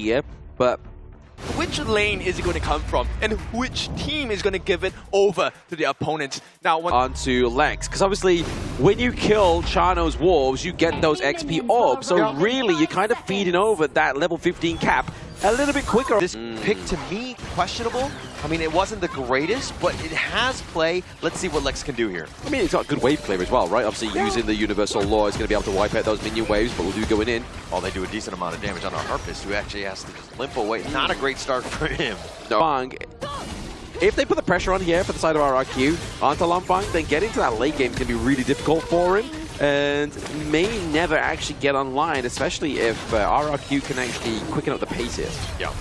here, but which lane is it going to come from, and which team is going to give it over to the opponent? Now, onto Lex, because obviously when you kill Chano's Wolves, you get those XP orbs, so really you're kind of feeding over that level 15 cap a little bit quicker. This pick, to me, questionable. I mean, it wasn't the greatest, but it has play. Let's see what Lex can do here. I mean, it's got good wave clear as well, right? Obviously, using the Universal Law is going to be able to wipe out those minion waves, but we'll do going in. Oh, they do a decent amount of damage on our Harpist, who actually has to just limp away. Not a great start for him. No. If they put the pressure on here for the side of RRQ onto Lanfang, then getting to that late game can be really difficult for him, and may never actually get online, especially if RRQ can actually quicken up the pace here. Yeah.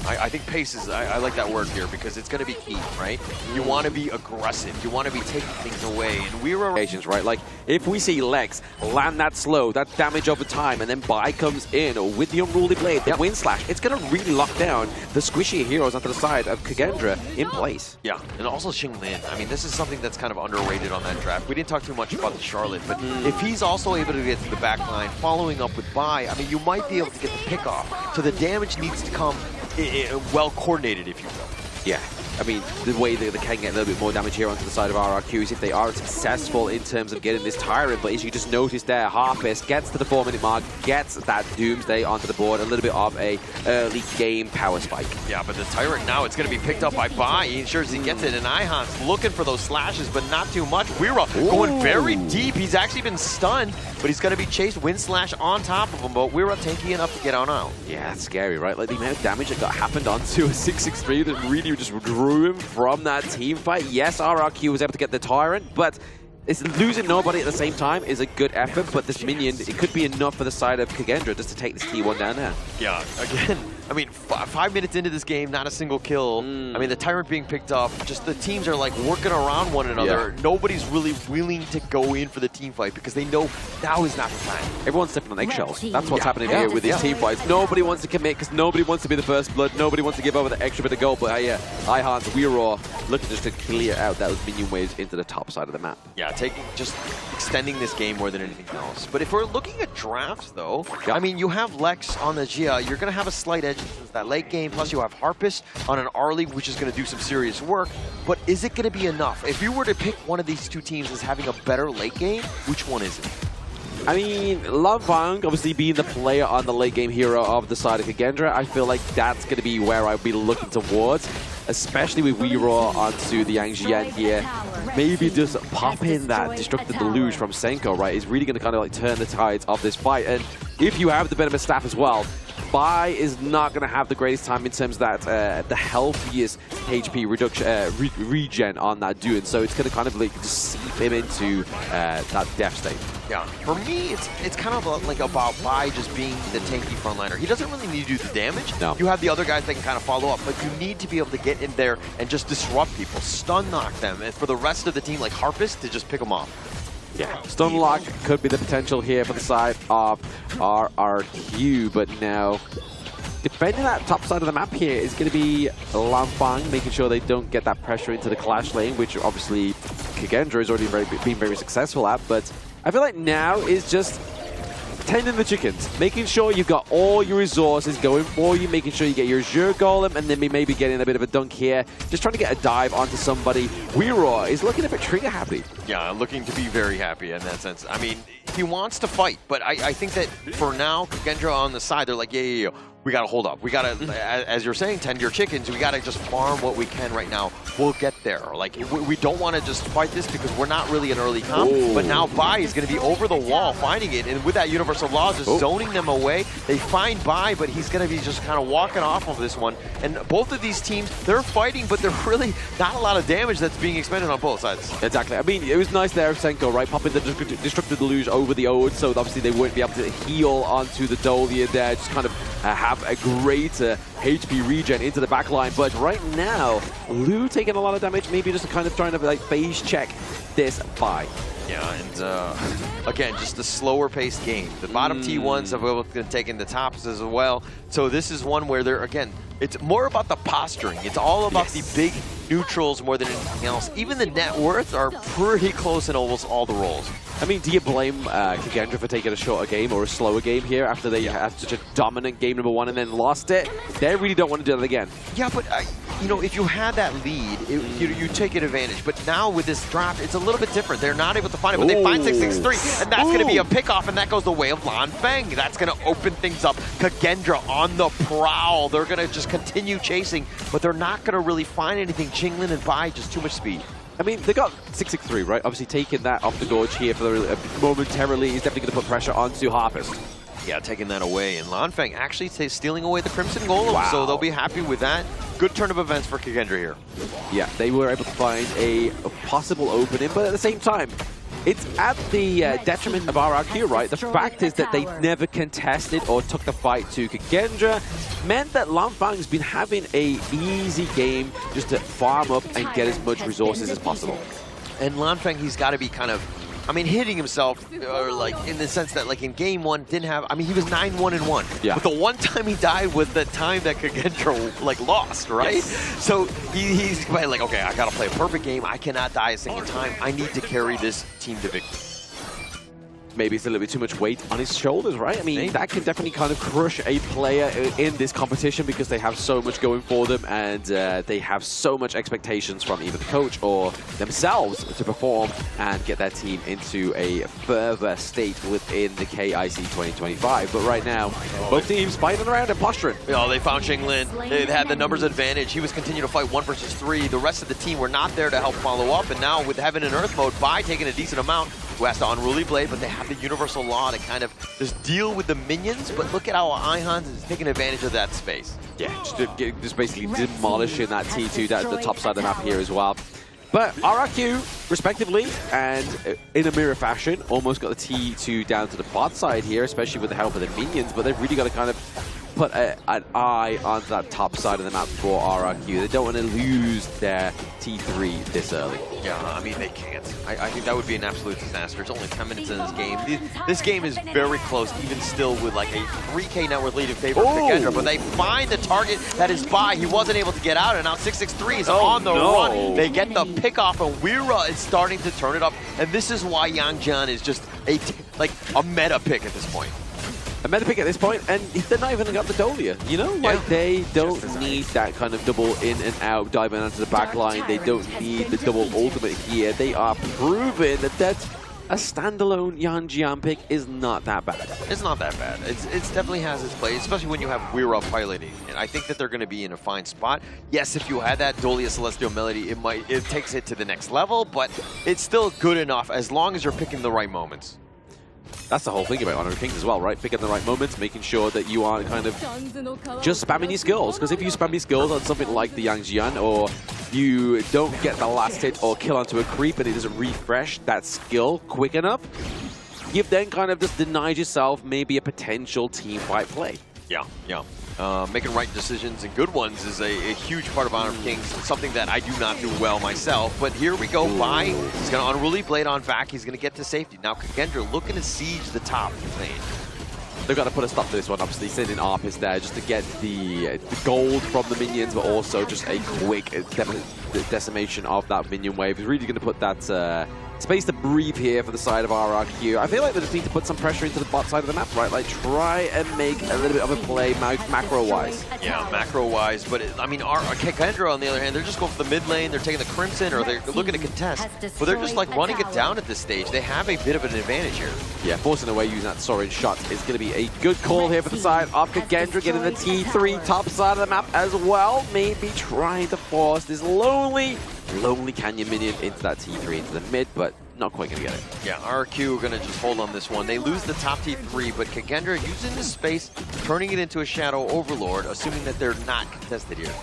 I think pace is, I like that word here, because it's going to be key, right? You want to be aggressive. You want to be taking things away, and we're right? Like, if we see Lex land that slow, that damage over time, and then Bai comes in with the Unruly Blade, the Wind Slash, it's going to really lock down the squishy heroes onto the side of Kagendra in place. Yeah, and also Xinglin. I mean, this is something that's kind of underrated on that draft. We didn't talk too much about the Charlotte, but if he's also able to get to the back line, following up with Bai, I mean, you might be able to get the pick off. So the damage needs to come well coordinated, if you will. Yeah, I mean, the way that they can get a little bit more damage here onto the side of RRQ is if they are successful in terms of getting this Tyrant, but as you just noticed there, Harpist gets to the 4-minute mark, gets that Doomsday onto the board, a little bit of a early game power spike. Yeah, but the Tyrant now, it's going to be picked up by Bai. He ensures he gets it, and Ihan's looking for those slashes, but not too much. Weira going very deep. He's actually been stunned, but he's going to be chased. Wind Slash on top of him, but Weira tanky enough to get on out. Yeah, that's scary, right? Like, the amount of damage that happened onto a 6-6-3 that really just drew him from that team fight. Yes, RRQ was able to get the Tyrant, but it's losing nobody at the same time is a good effort, but this minion, it could be enough for the side of Kagendra just to take this T1 down there. Yeah, again, I mean, 5 minutes into this game, not a single kill. I mean, the Tyrant being picked up, just the teams are like working around one another. Yeah. Nobody's really willing to go in for the team fight because they know now is not the time. Everyone's stepping on eggshells. That's what's happening here with these team fights. Nobody wants to commit because nobody wants to be the first blood. Nobody wants to give over the extra bit of gold. But yeah, Ihan's Weira looking just to clear out those minion waves into the top side of the map. Yeah, just extending this game more than anything else. But if we're looking at drafts, though, I mean, you have Lex on the Gia. You're going to have a slight edge since that late game. Plus, you have Harpist on an Arlie, which is going to do some serious work. But is it going to be enough? If you were to pick one of these two teams as having a better late game, which one is it? I mean, Lanfang, obviously being the player on the late game hero of the side of Kagendra, I feel like that's going to be where I'll be looking towards, especially with Weira onto the Yang Jian here. Maybe just pop in that Destructive Deluge from Senko, right, is really going to kind of like turn the tides of this fight. And if you have the Venomous Staff as well, Bai is not going to have the greatest time in terms of that the healthiest HP reduction regen on that Duin, so it's going to kind of like just seep him into that death state. Yeah, for me, it's kind of like about Bai just being the tanky frontliner. He doesn't really need to do the damage. No. You have the other guys that can kind of follow up, but you need to be able to get in there and just disrupt people, stun knock them, and for the rest of the team, like Harpist, to just pick them off. Yeah, Stunlock could be the potential here for the side of RRQ, but now defending that top side of the map here is going to be Lanfang, making sure they don't get that pressure into the clash lane, which obviously Kagendra has already been very successful at, but I feel like now is just tending the chickens, making sure you've got all your resources going for you, making sure you get your Azure Golem, and then maybe getting a bit of a dunk here, just trying to get a dive onto somebody. Weira is looking a bit trigger happy. Yeah, looking to be very happy in that sense. I mean, he wants to fight, but I think that for now, Kagendra on the side, they're like, yeah. We got to hold up. We got to, as you're saying, tend your chickens. We got to just farm what we can right now. We'll get there. Like, we don't want to just fight this because we're not really an early comp. But now Bai is going to be over the wall finding it. And with that Universal Law, just zoning them away. They find Bai, but he's going to be just kind of walking off of this one. And both of these teams, they're fighting, but they're really not a lot of damage that's being expended on both sides. Exactly. I mean, it was nice there of Senko, right? Popping the Destructive Deluge over the Ode, so obviously they wouldn't be able to heal onto the Dolia there. Just kind of have a greater HP regen into the back line. But right now, Lou taking a lot of damage, maybe just kind of trying to like phase check this buy. Yeah, and again, just a slower paced game. The bottom T1s have been taking the tops as well. So this is one where they're, again, it's more about the posturing. It's all about the big neutrals more than anything else. Even the net worth are pretty close in almost all the roles. I mean, do you blame Kagendra for taking a shorter game or a slower game here after they had such a dominant game number 1 and then lost it? They really don't want to do that again. Yeah, but you know, if you had that lead, you take an advantage. But now with this draft, it's a little bit different. They're not able to find it, but they find 663, and that's going to be a pickoff, and that goes the way of Lan Feng. That's going to open things up. Kagendra on the prowl. They're going to just continue chasing, but they're not going to really find anything. Qinglin and Bai, just too much speed. I mean, they got 663, right? Obviously, taking that off the gorge here for momentarily is definitely going to put pressure onto Harpist. Yeah, taking that away. And Lan Feng actually stealing away the Crimson Golem, so they'll be happy with that. Good turn of events for Kagendra here. Yeah, they were able to find a possible opening, but at the same time, it's at the detriment of RRQ, right? The fact is that they never contested or took the fight to Kagendra, meant that Lan Feng's been having a easy game just to farm up and get as much resources as possible. And Lan Feng, he's got to be kind of, I mean, hitting himself, like in the sense that, like in game 1, didn't have. I mean, he was 9-1-1. Yeah. But the one time he died was the time that Kagendra like lost, right? Yes. So he's like, okay, I gotta play a perfect game. I cannot die a single time. I need to carry this team to victory. Maybe it's a little bit too much weight on his shoulders, right? I mean, that can definitely kind of crush a player in this competition because they have so much going for them and they have so much expectations from either the coach or themselves to perform and get their team into a further state within the KIC 2025. But right now, both teams fighting around and posturing. Oh, they found Qinglin. They had the numbers advantage. He was continuing to fight 1 versus 3. The rest of the team were not there to help follow up. And now with Heaven and Earth mode, Bai taking a decent amount, who has to Unruly Blade, but they have the Universal Law to kind of just deal with the minions. But look at how Ihans is taking advantage of that space. Yeah, just basically demolishing that T2 at the top side of the map here as well. But RRQ, respectively, and in a mirror fashion, almost got the T2 down to the bot side here, especially with the help of the minions, but they've really got to kind of put an eye on that top side of the map for RRQ. They don't want to lose their T3 this early. Yeah, I mean, they can't. I think that would be an absolute disaster. It's only 10 minutes in this game. This game is very close, even still with like a 3K net worth lead in favor of Kagendra, but they find the target that is Bai. He wasn't able to get out, and now 663 is on the run. They get the pick off, and Weira is starting to turn it up, and this is why Yang Jian is just a meta pick at this point. A meta pick at this point, and they're not even got the Dolia, you know? Like, they don't need that kind of double in and out, diving onto the back line. They don't need the double ultimate here. They are proving that a standalone Yang Jian pick is not that bad. It's not that bad. It definitely has its place, especially when you have Weira piloting. And I think that they're going to be in a fine spot. Yes, if you had that Dolia Celestial Melody, it takes it to the next level, but it's still good enough as long as you're picking the right moments. That's the whole thing about Honor of Kings as well, right? Picking the right moments, making sure that you aren't kind of just spamming your skills. Because if you spam your skills on something like the Yang Jian, or you don't get the last hit or kill onto a creep and it doesn't refresh that skill quick enough, you've then kind of just denied yourself maybe a potential team fight play. Yeah. Making right decisions and good ones is a huge part of Honor of Kings, something that I do not do well myself. But here we go. Bai, he's going to Unruly Blade on back. He's going to get to safety. Now Kagendra looking to siege the top lane. They've got to put a stop to this one, obviously. Sending Arpis there just to get the gold from the minions, but also just a quick decimation of that minion wave. He's really going to put that space to breathe here for the side of RRQ. I feel like they just need to put some pressure into the bot side of the map, right? Like, try and make a little bit of a play macro-wise. Yeah, macro-wise, but I mean, Kagendra, on the other hand, they're just going for the mid lane, they're taking the Crimson, or they're looking to contest, but they're just like running it down at this stage. They have a bit of an advantage here. Yeah, forcing away using that Sorin shot is going to be a good call here for the side of Kagendra, getting the T3 top side of the map as well. Maybe trying to force this lonely Canyon minion into that T3 into the mid, but not quite going to get it. Yeah, RQ are going to just hold on this one. They lose the top T3, but Kagendra using the space, turning it into a Shadow Overlord, assuming that they're not contested here.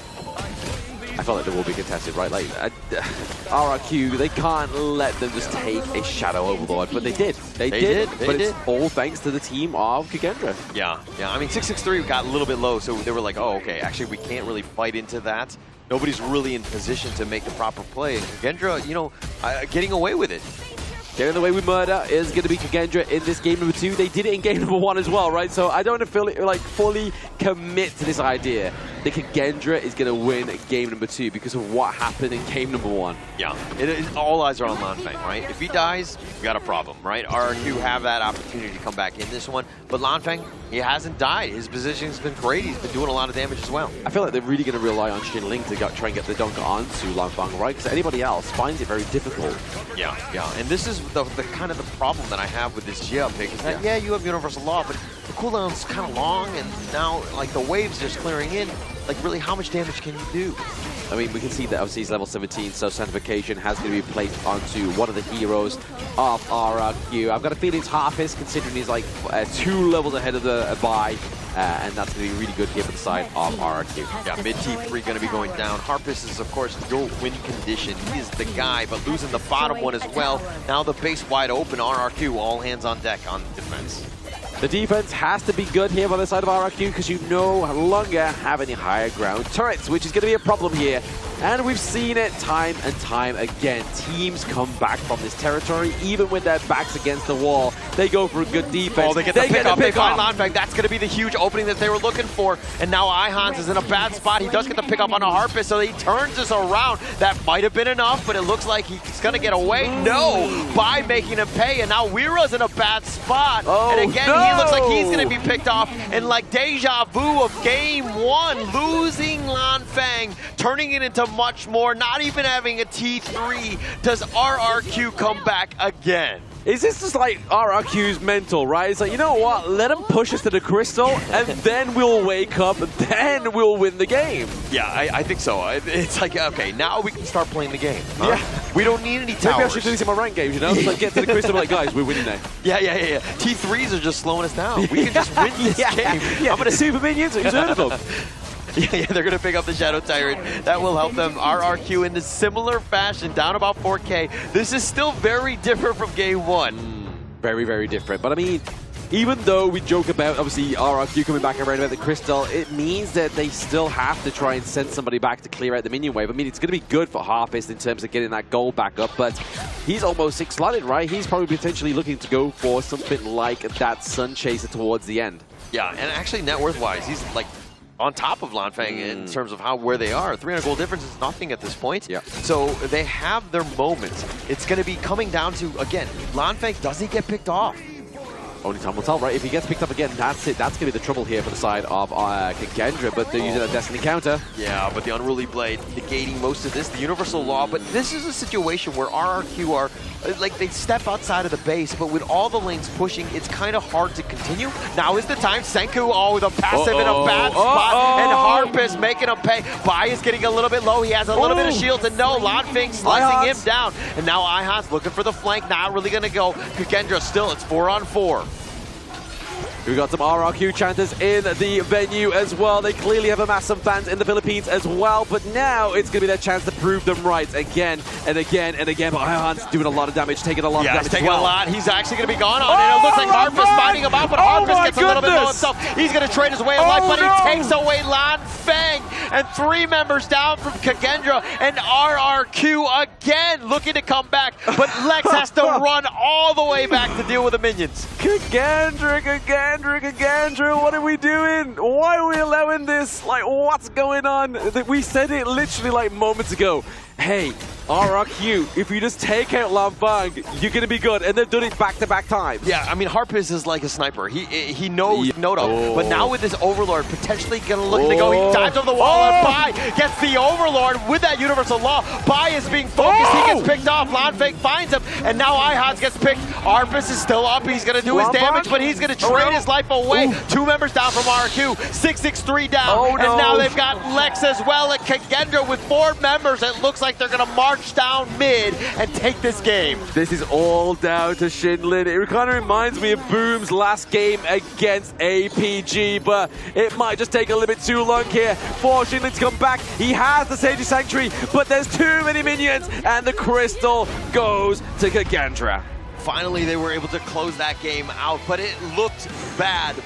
I feel like they will be contested, right? Like, RRQ, they can't let them just take a Shadow Overlord, but they did. They did. It's all thanks to the team of Kagendra. Yeah. I mean, 663 got a little bit low, so they were like, oh, okay, actually, we can't really fight into that. Nobody's really in position to make the proper play. And Kagendra, you know, getting away with it. Getting away with murder is going to be Kagendra in this game number 2. They did it in game number 1 as well, right? So I don't feel like fully commit to this idea that Kagendra is going to win game number 2 because of what happened in game number 1. Yeah, all eyes are on Lanfeng, right? If he dies, we got a problem, right? RRQ have that opportunity to come back in this one, but Lanfeng, he hasn't died. His position's been great. He's been doing a lot of damage as well. I feel like they're really going to rely on Xinling to try and get the dunk onto Lanfeng, right? Because anybody else finds it very difficult. Yeah. And this is the kind of the problem that I have with this Gia pick is that, yeah, you have Universal Law, but the cooldown's kind of long, and now, like, the waves just clearing in. Like, really, how much damage can you do? I mean, we can see that obviously he's level 17, so Sanctification has to be placed onto one of the heroes of RRQ. I've got a feeling it's Harpist, considering he's like 2 levels ahead of the buy, and that's going to be really good here for the side of RRQ. Yeah, mid T3 going to be going down. Harpist is, of course, your win condition. He is the guy, but losing the bottom one as well. Now the base wide open, RRQ, all hands on deck on defense. The defense has to be good here by the side of RRQ because you no longer have any higher ground turrets, which is going to be a problem here. And we've seen it time and time again. Teams come back from this territory, even with their backs against the wall. They go for a good defense. Oh, they get the pick up. They find Lanfeng. That's going to be the huge opening that they were looking for. And now Ihans is in a bad spot. He does get the pick up on a Harpist, so he turns this around. That might have been enough, but it looks like he's going to get away. No, by making him pay. And now Weera's in a bad spot. Oh, and again, no. he looks like he's going to be picked off. And like deja vu of game 1, losing Lanfeng, turning it into much more, not even having a T3. Does RRQ come back again? Is this just like RRQ's mental, right? It's like, you know what? Let him push us to the crystal, and then we'll wake up, and then we'll win the game. Yeah, I think so. It's like, okay, now we can start playing the game. Huh? Yeah. We don't need any towers. Maybe I should do this in my rank games, you know? Just like get to the crystal, like, guys, we're winning now. Yeah. T3s are just slowing us down. We can just win this game. Yeah, but the super minions, who's heard of them? Yeah, they're going to pick up the Shadow Tyrant. That will help them. RRQ in a similar fashion, down about 4K. This is still very different from game 1. Very, very different. But I mean, even though we joke about, obviously, RRQ coming back around about the crystal, it means that they still have to try and send somebody back to clear out the minion wave. I mean, it's going to be good for Harpist in terms of getting that gold back up, but he's almost 6-slotted, right? He's probably potentially looking to go for something like that Sun Chaser towards the end. Yeah, and actually net worth-wise, he's like on top of Lanfeng in terms of where they are. 300 gold difference is nothing at this point. Yeah. So they have their moments. It's going to be coming down to, again, Lanfeng, does he get picked off? Only time will tell, right? If he gets picked up again, that's it. That's going to be the trouble here for the side of Kagendra, but they're using a Destiny counter. Yeah, but the Unruly Blade negating most of this, the Universal Law, but this is a situation where RRQ are, like, they step outside of the base, but with all the lanes pushing, it's kind of hard to continue. Now is the time. Senku, the passive in a bad spot, and Harpist making him pay. Bai is getting a little bit low. He has a little bit of shields, and no, Lanfeng slicing him down. And now Ihans looking for the flank, not really going to go. Kagendra still, it's 4-on-4. We got some RRQ chanters in the venue as well. They clearly have amassed some fans in the Philippines as well, but now it's going to be their chance to prove them right again and again and again. But Ihans doing a lot of damage, taking a lot of damage. He's taking a lot. He's actually going to be gone on, and it looks like Harpist finding him out, but Harpist gets a little bit low himself. He's going to trade his way of life, but he takes away Lanfeng, and 3 members down from Kagendra, and RRQ again looking to come back, but Lex has to run all the way back to deal with the minions. Kagendra, what are we doing? Why are we allowing this? Like, what's going on? We said it literally like moments ago. Hey, RRQ, if you just take out Lanfeng, you're going to be good. And they've done it back-to-back times. Yeah, I mean, Harpist is like a sniper. He knows Noto. But now with this Overlord potentially going to look to go, he dives over the wall, and Bai gets the Overlord with that Universal Law. Bai is being focused. He gets picked off. Lanfeng finds him, and now Ihans gets picked. Harpist is still up. He's going to do his damage, but he's going to trade his life away. 2 members down from RRQ. 663 down. And now they've got Lex as well, and Kagendra with 4 members. It looks like they're going to march down mid and take this game. This is all down to Shinlin. It kind of reminds me of Boom's last game against APG, but it might just take a little bit too long here for Shinlin to come back. He has the Sage Sanctuary, but there's too many minions, and the crystal goes to Kagendra. Finally, they were able to close that game out, but it looked bad.